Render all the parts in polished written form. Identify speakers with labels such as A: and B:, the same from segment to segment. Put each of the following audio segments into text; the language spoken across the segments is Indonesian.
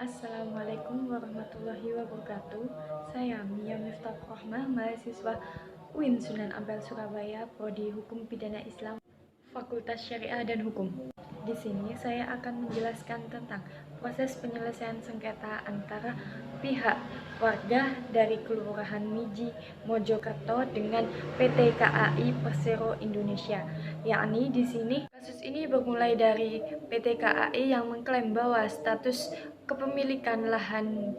A: Assalamualaikum warahmatullahi wabarakatuh. Saya Mia Miftahul Rahmah, mahasiswa UIN Sunan Ampel Surabaya, Prodi Hukum Pidana Islam, Fakultas Syariah dan Hukum. Di sini saya akan menjelaskan tentang proses penyelesaian sengketa antara pihak warga dari Kelurahan Miji Mojokerto dengan PT KAI Persero Indonesia. Yakni di sini kasus ini bermulai dari PT KAI yang mengklaim bahwa status kepemilikan lahan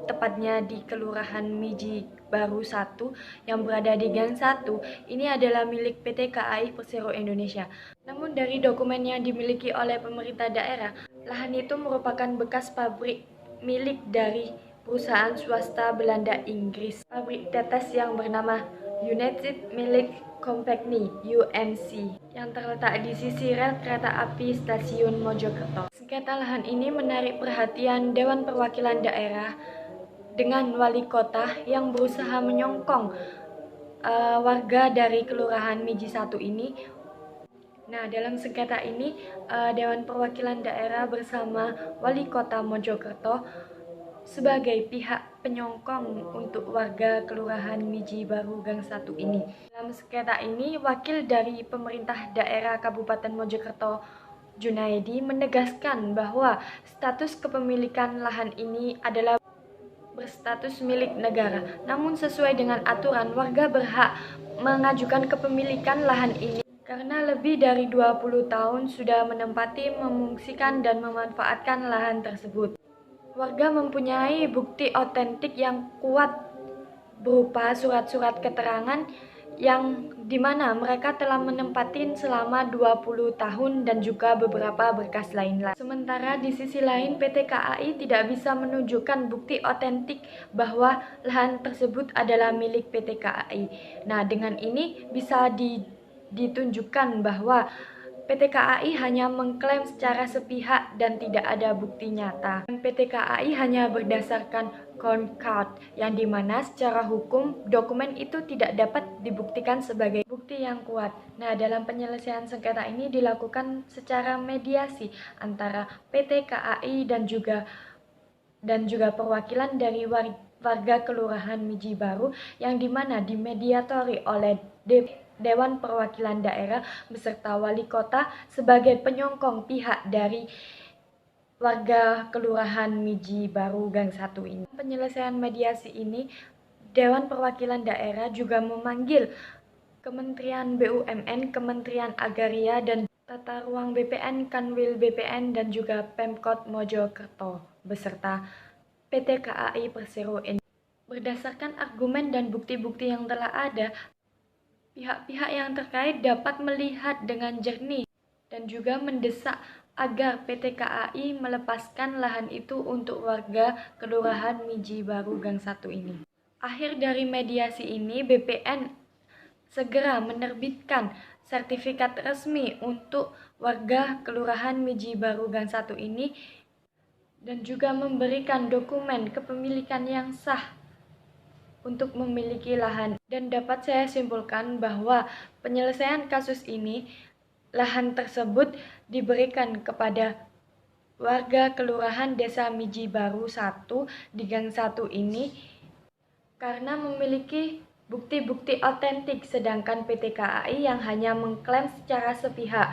A: tepatnya di Kelurahan Miji Baru 1 yang berada di Gang 1 ini adalah milik PT KAI Persero Indonesia. Namun dari dokumen yang dimiliki oleh pemerintah daerah, lahan itu merupakan bekas pabrik milik dari perusahaan swasta Belanda Inggris. Pabrik tetes yang bernama United Milk Company (UMC) yang terletak di sisi rel kereta api stasiun Mojokerto. Sengketa lahan ini menarik perhatian Dewan Perwakilan Daerah dengan wali kota yang berusaha menyongkong warga dari Kelurahan Miji 1 ini. Nah, dalam sengketa ini, Dewan Perwakilan Daerah bersama Wali Kota Mojokerto sebagai pihak penyongkong untuk warga Kelurahan Miji Baru Gang 1 ini. Dalam sengketa ini, wakil dari pemerintah daerah Kabupaten Mojokerto, Junaidi, menegaskan bahwa status kepemilikan lahan ini adalah berstatus milik negara. Namun sesuai dengan aturan, warga berhak mengajukan kepemilikan lahan ini karena lebih dari 20 tahun sudah menempati, memungsikan, dan memanfaatkan lahan tersebut. Warga mempunyai bukti otentik yang kuat berupa surat-surat keterangan yang dimana mereka telah menempati selama 20 tahun dan juga beberapa berkas lainnya. Sementara di sisi lain, PT KAI tidak bisa menunjukkan bukti otentik bahwa lahan tersebut adalah milik PT KAI. Nah, dengan ini bisa ditunjukkan bahwa PT KAI hanya mengklaim secara sepihak dan tidak ada bukti nyata. PT KAI hanya berdasarkan concard, yang dimana secara hukum dokumen itu tidak dapat dibuktikan sebagai bukti yang kuat. Nah, dalam penyelesaian sengketa ini dilakukan secara mediasi antara PT KAI dan juga perwakilan dari warga Kelurahan Miji Baru yang dimana dimediatori oleh Dewan Perwakilan Daerah beserta Wali Kota sebagai penyongkong pihak dari warga Kelurahan Miji Baru Gang 1 ini. Penyelesaian mediasi ini, Dewan Perwakilan Daerah juga memanggil Kementerian BUMN, Kementerian Agraria dan Tata Ruang BPN, Kanwil BPN, dan juga Pemkot Mojokerto beserta PT KAI Persero Indonesia. Berdasarkan argumen dan bukti-bukti yang telah ada, pihak-pihak yang terkait dapat melihat dengan jernih dan juga mendesak agar PT KAI melepaskan lahan itu untuk warga Kelurahan Miji Baru Gang 1 ini. Akhir dari mediasi ini, BPN segera menerbitkan sertifikat resmi untuk warga Kelurahan Miji Baru Gang 1 ini dan juga memberikan dokumen kepemilikan yang sah untuk memiliki lahan. Dan dapat saya simpulkan bahwa penyelesaian kasus ini, lahan tersebut diberikan kepada warga Kelurahan Desa Miji Baru 1 di Gang 1 ini karena memiliki bukti-bukti otentik, sedangkan PT KAI yang hanya mengklaim secara sepihak.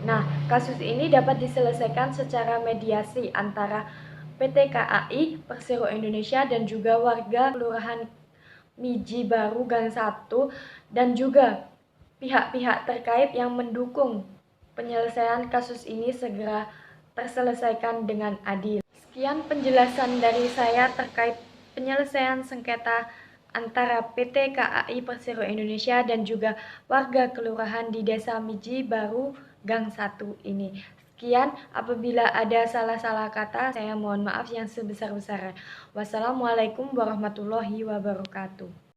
A: Nah, kasus ini dapat diselesaikan secara mediasi antara PT KAI Persero Indonesia dan juga warga Kelurahan Miji Baru Gang 1 dan juga pihak-pihak terkait yang mendukung penyelesaian kasus ini segera terselesaikan dengan adil. Sekian penjelasan dari saya terkait penyelesaian sengketa antara PT KAI Persero Indonesia dan juga warga kelurahan di Desa Miji Baru Gang 1 ini. Sekian, apabila ada salah-salah kata, saya mohon maaf yang sebesar-besarnya. Wassalamualaikum warahmatullahi wabarakatuh.